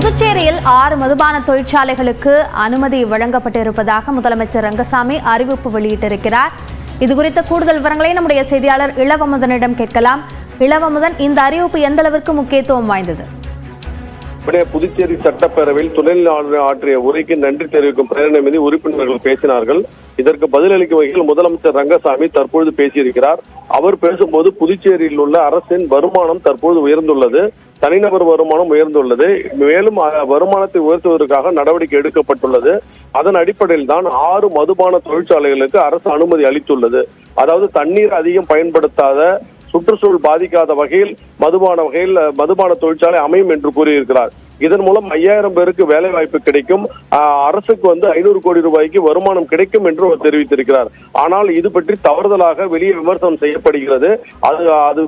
புதுச்சேரியில் 6 மதுபான தொழிற்சாலைகளுக்கு அனுமதி வழங்கப்பட்டிருப்பதாக முதலமைச்சர் ரங்கசாமி அறிவிப்பு வெளியிட்டிருக்கிறார். இதுகுறித்த கூடுதல் விவரங்களை நம்முடைய செய்தியாளர் இளவமுதனிடம் கேட்கலாம். இளவமுதன், இந்த அறிவிப்பு எந்த அளவிற்கு முக்கியத்துவம் வாய்ந்தது? புதுச்சேரி சட்டப்பேரவையில் துணைநிலை ஆளுநர் ஆற்றிய உரைக்கு நன்றி தெரிவிக்கும் பிரேரணை மீது உறுப்பினர்கள் பேசினார்கள். இதற்கு பதிலளிக்கும் வகையில் முதலமைச்சர் ரங்கசாமி தற்பொழுது பேசியிருக்கிறார். அவர் பேசும்போது புதுச்சேரியில் உள்ள அரசின் வருமானம் தற்போது உயர்ந்துள்ளது, தனிநபர் வருமானம் உயர்ந்துள்ளது, மேலும் வருமானத்தை உயர்த்துவதற்காக நடவடிக்கை எடுக்கப்பட்டுள்ளது. அதன் அடிப்படையில் தான் 6 மதுபான தொழிற்சாலைகளுக்கு அரசு அனுமதி அளித்துள்ளது. அதாவது தண்ணீர் அதிகம் பயன்படுத்தாத, சுற்றுச்சூழல் பாதிக்காத வகையில் மதுபான தொழிற்சாலை அமையும் என்று கூறியிருக்கிறார். இதன் மூலம் 5000 பேருக்கு வேலை வாய்ப்பு கிடைக்கும், அரசுக்கு 500 கோடி ரூபாய்க்கு வருமானம் கிடைக்கும் என்று அவர் தெரிவித்திருக்கிறார். ஆனால் இது பற்றி தவறுதலாக வெளியே விமர்சனம் செய்யப்படுகிறது. அது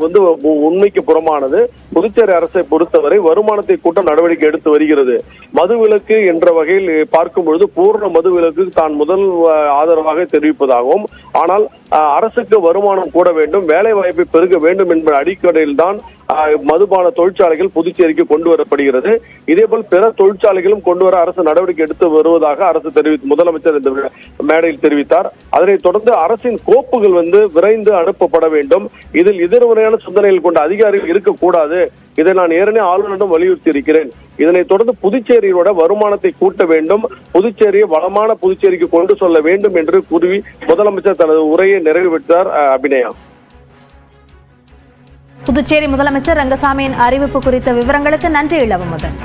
உண்மைக்கு புறமானது. புதுச்சேரி அரசை பொறுத்தவரை வருமானத்தை கூட்ட நடவடிக்கை எடுத்து வருகிறது. மதுவிலக்கு என்ற வகையில் பார்க்கும் பொழுது பூர்ண மதுவிலக்கு தான் முதல் ஆதரவாக தெரிவிப்பதாகவும், ஆனால் அரசுக்கு வருமானம் கூட வேண்டும், வேலை வாய்ப்பை பெருக வேண்டும் என்ற அடிப்படையில் தான் மதுபான தொழிற்சாலைகள் புதுச்சேரிக்கு கொண்டு வரப்படுகிறது. இதேபோல் பிற தொழிற்சாலைகளும் கொண்டு வர அரசு நடவடிக்கை எடுத்து வருவதாக முதலமைச்சர் இந்த மேடையில் தெரிவித்தார். அதனைத் தொடர்ந்து அரசின் கோப்புகள் விரைந்து அனுப்பப்பட வேண்டும். இதில் எதிர்மறையான சிந்தனைகள் கொண்ட அதிகாரிகள் இருக்கக்கூடாது. இதை நான் ஏற்கனவே ஆளுநரிடம் வலியுறுத்தி இருக்கிறேன். இதனைத் தொடர்ந்து புதுச்சேரியோட வருமானத்தை கூட்ட வேண்டும், புதுச்சேரியை வளமான புதுச்சேரிக்கு கொண்டு செல்ல வேண்டும் என்று கூறி முதலமைச்சர் தனது உரையை நிறைவேற்றார். அபிநயா. புதுச்சேரி முதலமைச்சர் ரங்கசாமியின் அறிவிப்பு குறித்த விவரங்களுக்கு நன்றி இளவமுதன்.